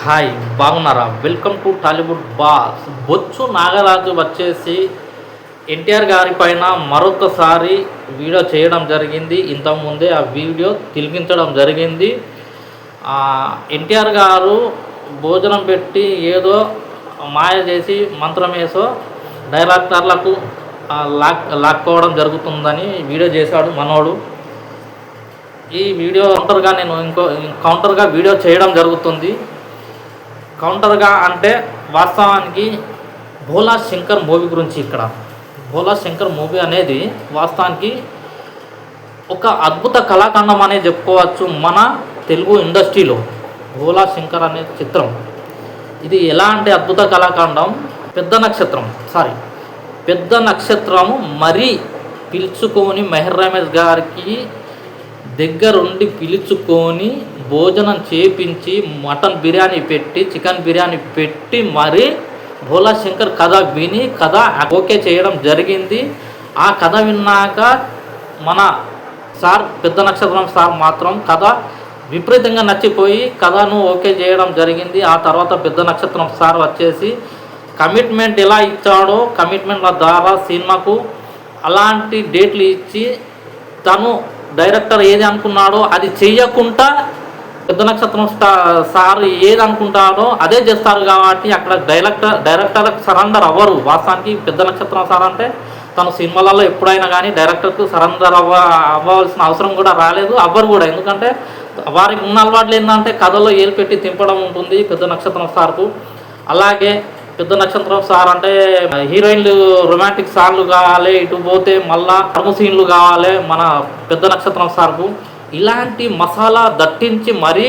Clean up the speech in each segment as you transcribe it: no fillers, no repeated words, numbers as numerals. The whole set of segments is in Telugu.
హాయ్ బాగున్నారా? Welcome to Tollywood boss. బొచ్చు నాగరాజు వచ్చేసి ఎన్టీఆర్ గారి పైన మరొకసారి వీడియో చేయడం జరిగింది. ఇంతకుముందే ఆ వీడియో తిరిగించడం జరిగింది. ఎన్టీఆర్ గారు భోజనం పెట్టి ఏదో మాయ చేసి మంత్రమేసో డైరెక్టర్లకు లాక్కోవడం జరుగుతుందని వీడియో చేశాడు మనోడు. ఈ వీడియో కౌంటర్గా వీడియో చేయడం జరుగుతుంది. కౌంటర్గా అంటే వాస్తవానికి భోలా శంకర్ మూవీ గురించి. ఇక్కడ భోలా శంకర్ మూవీ అనేది వాస్తవానికి ఒక అద్భుత కళాఖండం అనే చెప్పుకోవచ్చు మన తెలుగు ఇండస్ట్రీలో. భోలా శంకర్ అనే చిత్రం ఇది ఎలా అంటే అద్భుత కళాఖండం. పెద్ద నక్షత్రము మరీ పిలుచుకొని మెహర్ రమేష్ గారికి దగ్గరుండి పిలుచుకొని భోజనం చేపించి మటన్ బిర్యానీ పెట్టి చికెన్ బిర్యానీ పెట్టి మరీ భోలా శంకర్ కథ విని కథ ఓకే చేయడం జరిగింది. ఆ కథ విన్నాక మన సార్ పెద్ద నక్షత్రం సార్ మాత్రం కథ విపరీతంగా నచ్చిపోయి కథను ఓకే చేయడం జరిగింది. ఆ తర్వాత పెద్ద నక్షత్రం సార్ వచ్చేసి కమిట్మెంట్ ఎలా ఇచ్చాడో కమిట్మెంట్ల ద్వారా సినిమాకు అలాంటి డేట్లు ఇచ్చి తను డైరెక్టర్ ఏది అనుకున్నాడో అది చెయ్యకుండా పెద్ద నక్షత్రం సార్ ఏది అనుకుంటాడో అదే చేస్తారు. కాబట్టి అక్కడ డైరెక్టర్కి సరెండర్ అవ్వరు. వాస్తవానికి పెద్ద నక్షత్రం సార్ అంటే తను సినిమాలలో ఎప్పుడైనా కానీ డైరెక్టర్కు సరెండర్ అవ్వాల్సిన అవసరం కూడా రాలేదు, అవ్వరు కూడా. ఎందుకంటే వారికి ఉన్న అలవాట్లు ఏంటంటే కథలో ఏలు పెట్టి తింపడం ఉంటుంది పెద్ద నక్షత్రం సార్కు. అలాగే పెద్ద నక్షత్రం సార్ అంటే హీరోయిన్లు రొమాంటిక్ సార్లు కావాలి, ఇటు పోతే మళ్ళా కర్మ సీన్లు కావాలి మన పెద్ద నక్షత్రం సార్కు. ఇలాంటి మసాలా దట్టించి మరీ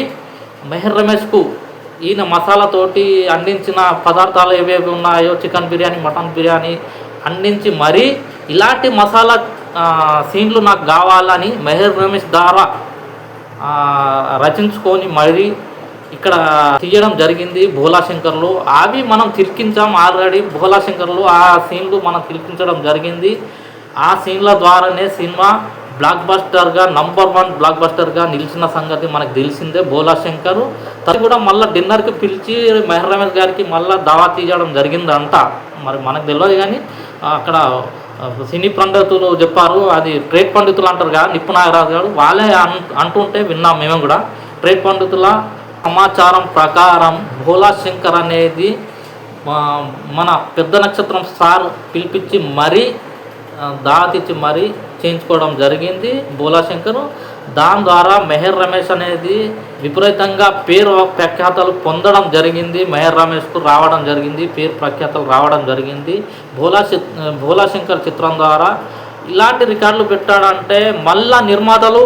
మెహర్ రమేష్కు ఈయన మసాలాతోటి అందించిన పదార్థాలు ఏవేవి ఉన్నాయో చికెన్ బిర్యానీ మటన్ బిర్యానీ అందించి మరీ ఇలాంటి మసాలా సీన్లు నాకు కావాలని మెహర్ రమేష్ ద్వారా రచించుకొని మరీ ఇక్కడ తీయడం జరిగింది భోలా శంకర్లు. అవి మనం తిరికించాం ఆల్రెడీ. భోలా శంకర్లు ఆ సీన్లు మనం తిరికించడం జరిగింది. ఆ సీన్ల ద్వారానే సినిమా బ్లాక్ బస్టర్గా నంబర్ 1 బ్లాక్ బస్టర్గా నిలిచిన సంగతి మనకు తెలిసిందే. భోలా శంకర్ తను కూడా మళ్ళీ డిన్నర్కి పిలిచి మెహర్ రమేష్ గారికి మళ్ళీ దావా తీయడం జరిగిందంట. మరి మనకు తెలియదు కానీ అక్కడ సినీ పండితులు చెప్పారు. అది ట్రేడ్ పండితులు అంటారు కదా, నిప్పు నాగరాజు గారు వాళ్ళే అంటుంటే విన్నాం మేము కూడా. ట్రేడ్ పండితుల సమాచారం ప్రకారం భోలా శంకర్ అనేది మన పెద్ద నక్షత్రం సార్ పిలిపించి మరీ దాతిచ్చి మరీ చేయించుకోవడం జరిగింది భోలా శంకర్. దాని ద్వారా మెహర్ రమేష్ అనేది విపరీతంగా పేరు ప్రఖ్యాతలు పొందడం జరిగింది. మెహర్ రమేష్కు రావడం జరిగింది, పేరు ప్రఖ్యాతలు రావడం జరిగింది. భోలా శంకర్ చిత్రం ద్వారా ఇలాంటి రికార్డులు పెట్టాడంటే మళ్ళా నిర్మాతలు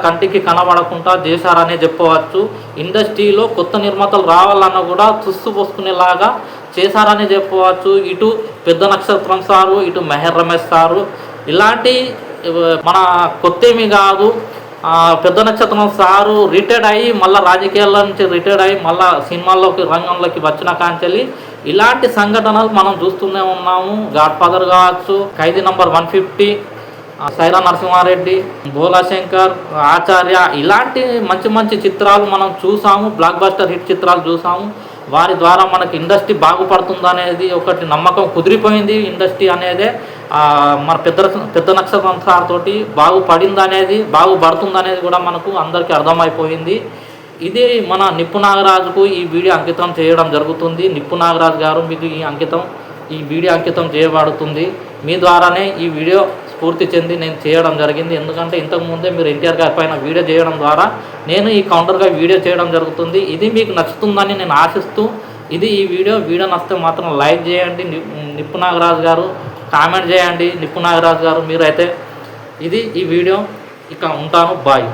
కంటికి కనబడకుండా చేశారనే చెప్పవచ్చు. ఇండస్ట్రీలో కొత్త నిర్మాతలు రావాలన్నా కూడా తుస్సు పోసుకునేలాగా చేశారనే చెప్పవచ్చు. ఇటు పెద్ద నక్షత్రం సారు, ఇటు మెహర్ రమేష్ సారు ఇలాంటి మన కొత్తేమీ కాదు. పెద్ద నక్షత్రం సారు రిటైర్డ్ అయ్యి మళ్ళీ రాజకీయాల నుంచి రిటైర్డ్ అయ్యి మళ్ళీ రంగంలోకి వచ్చిన కాంచెల్లి ఇలాంటి సంఘటనలు మనం చూస్తూనే ఉన్నాము. గాడ్ ఫాదర్ కావచ్చు, ఖైదీ నంబర్ 150, సైరా నరసింహారెడ్డి, భోలా శంకర్, ఆచార్య ఇలాంటి మంచి చిత్రాలు మనం చూసాము. బ్లాక్ బస్టర్ హిట్ చిత్రాలు చూసాము. వారి ద్వారా మనకి ఇండస్ట్రీ బాగుపడుతుందనేది ఒకటి నమ్మకం కుదిరిపోయింది. ఇండస్ట్రీ అనేదే మన పెద్ద నక్షత్రం సార్ తోటి బాగుపడుతుందనేది కూడా మనకు అందరికీ అర్థమైపోయింది. ఇది మన నిప్పు నాగరాజుకు ఈ వీడియో అంకితం చేయడం జరుగుతుంది. నిప్పు నాగరాజు గారు మీకు ఈ వీడియో అంకితం చేయబడుతుంది. మీ ద్వారానే ఈ వీడియో స్ఫూర్తి చెంది నేను చేయడం జరిగింది. ఎందుకంటే ఇంతకుముందే మీరు ఎన్టీఆర్ గారి పైన వీడియో చేయడం ద్వారా నేను ఈ కౌంటర్గా వీడియో చేయడం జరుగుతుంది. ఇది మీకు నచ్చుతుందని నేను ఆశిస్తూ ఈ వీడియో నచ్చితే మాత్రం లైక్ చేయండి నిప్పు నాగరాజు గారు, కామెంట్ చేయండి నిప్పు నాగరాజు గారు మీరైతే. ఈ వీడియో ఇక ఉంటాను. బాయ్.